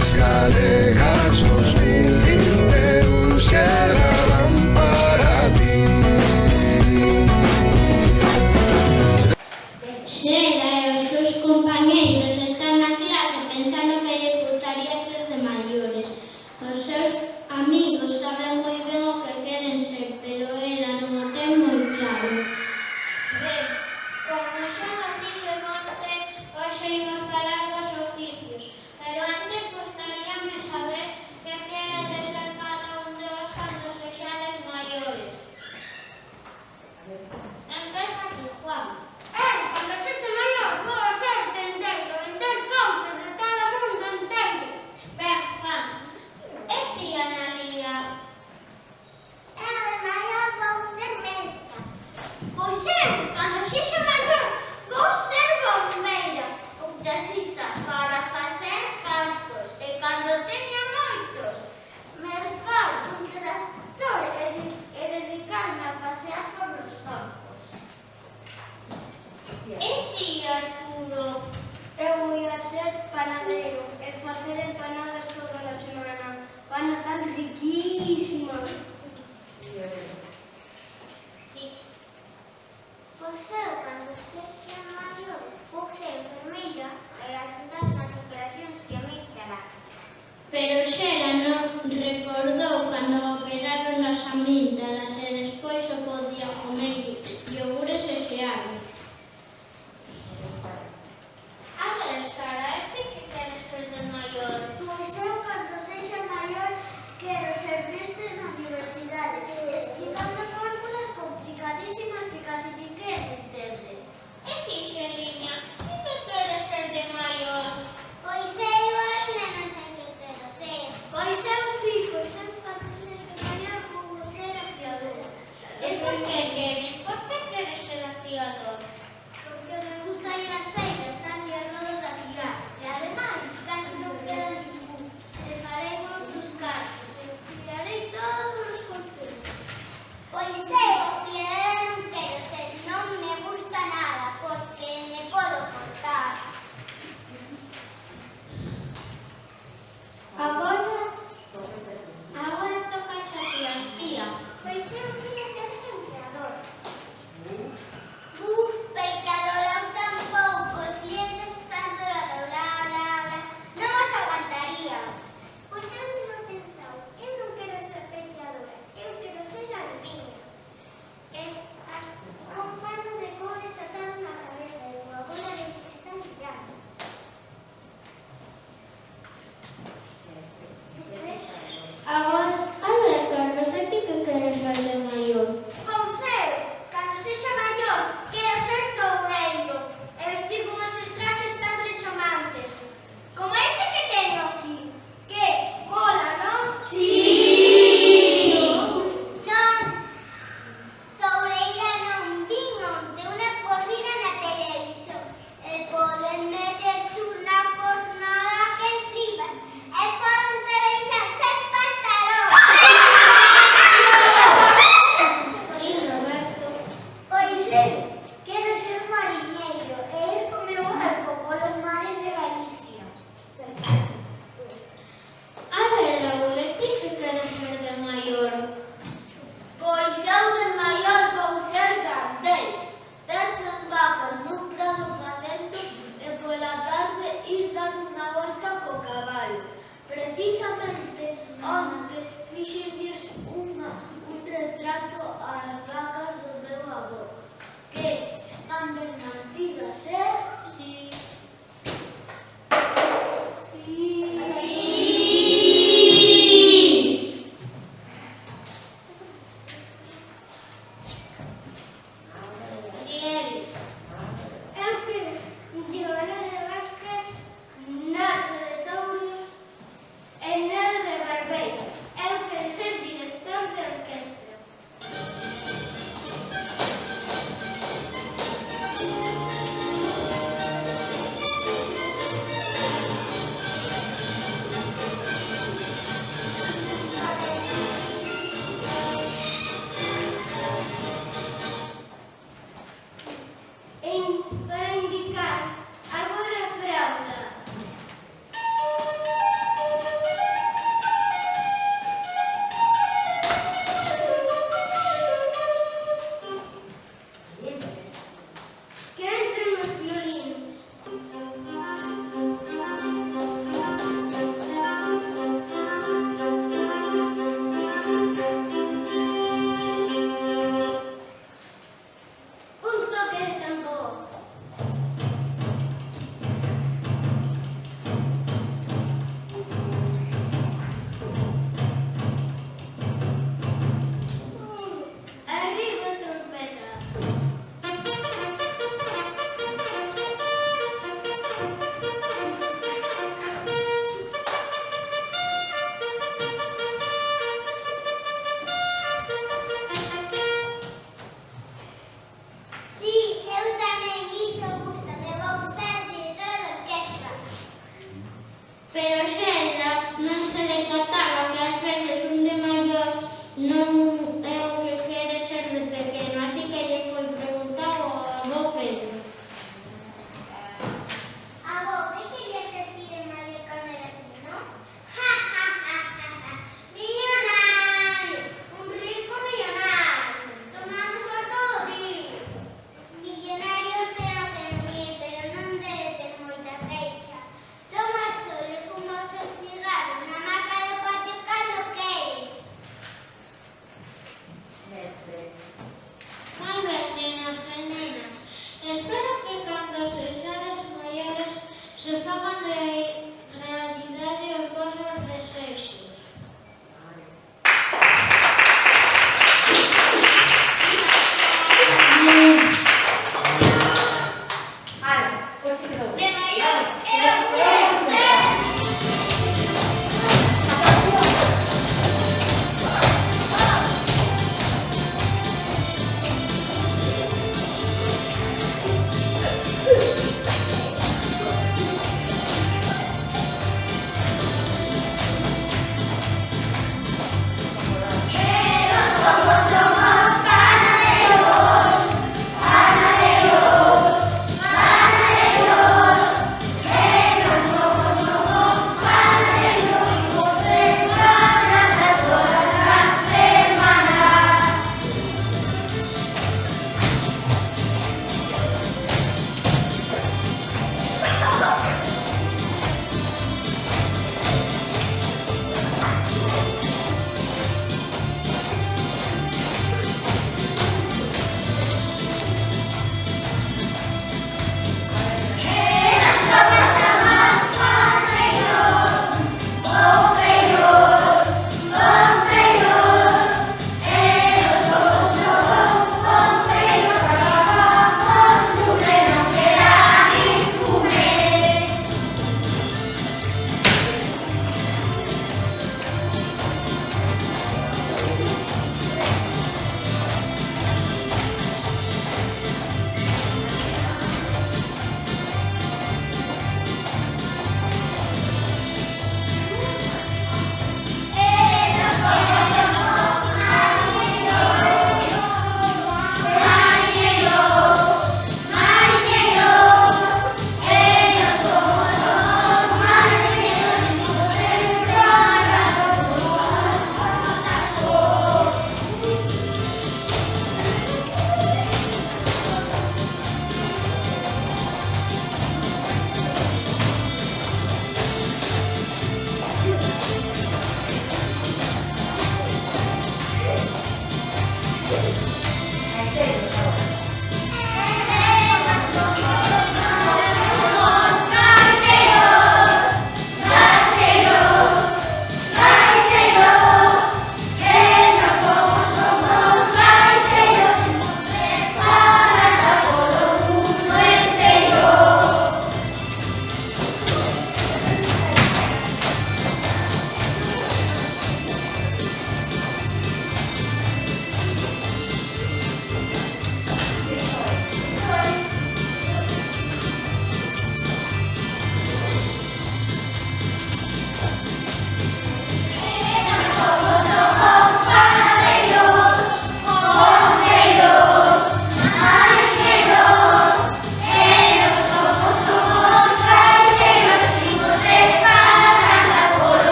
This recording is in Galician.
Terras Galegas 2021 chegarán para ti. Xela e os seus compañeiros están na clase pensando que lle gustaría ser de maiores. Os seus amigos saben moi ben o que queren ser, pero ela non o ten moi claro. Ben, como xa nos dixo onte, hoxe imos falar dos oficios, pero antes gustaríame saber que quere de ser cada un de vos cando sexades maiores. Empeza aquí, Juan. Cando sexa maior, vou a ser tendeiro, vender cousas de todo o mundo inteiro. Ben, Juan. E ti, Analía? Eu de maior vou ser médica. Pois eu, cando sexa maior, vou ser bombeira ou taxista para facer cartos. E cando teña moitos, mercar un tractor e dedicarme a pasear por os campos. E ti, Arturo? Eu vou a ser panadeiro e facer empanadas toda a semana. Van a estar riquísimas. Pois eu, cando sexa maior, vou ser enfermeira e axudar nas operacións que a mí querá. Pero Xela non recordou cando operaron as amígdalas e despois só podía comer iogures e xeado. A ver, Sara, e ti que queres ser de maior? Pois eu, cando sexa maior, quero ser mestre na universidade, explicando fórmulas complicadísimas que casi ninguén entende. E ti, Xeliña, ti que queres ser de maior? Pois eu ainda non sei que quero ser. Pois eu sí, pois eu cando sexa maior vou ser afiadora. E por que, Kevin? Por que queres ser afiador? Porque me gusta ir ás feiras, tan e rodo de afiar. E ademais, casi non queda ningún. E farei moitos cartos, e pillarei todos os contentos. Pois eu, afiadora non quero ser, non me gusta nada, porque me podo cortar. Agora toca a tía. Pois eu quero ser empleador. Peitador, eu tampouco, os clientes están todo bla, bla, bla. Non os aguantaría. Pois eu non pensado, eu non quero ser peitadora, eu quero ser albiña. Un pano de cores atado na cabeza e unha bola de cristal brillante. Agora, a ver, Carlos, e ti que queres ser de maior? Pois eu, cando sexa maior, quero ser toureiro e vestir unhos traxes tan rechomantes, como ese que teño aquí. Que mola, non? Sí! Non, toureira non, vin onte unha corrida na televisión e poden meter churna por nada que flipan e poden televisión sen pantalón. Oi, Roberto. Pois eu quero ser mariñeiro e ir co meu barco polos mares de Galicia. A ver, Raúl, e ti que queres ser de maior? Pois eu de maior vou ser gandeiro, ter 100 vacas nun prado pacento e pola tarde ir dar unha volta co cabalo. Precisamente onte fixenlles un retrato ás vacas do meu avó, que están ben mantidas, Sí. Eu quero diolé de vacas, nata de touros e nada de barbeiros. Eu quero ser pero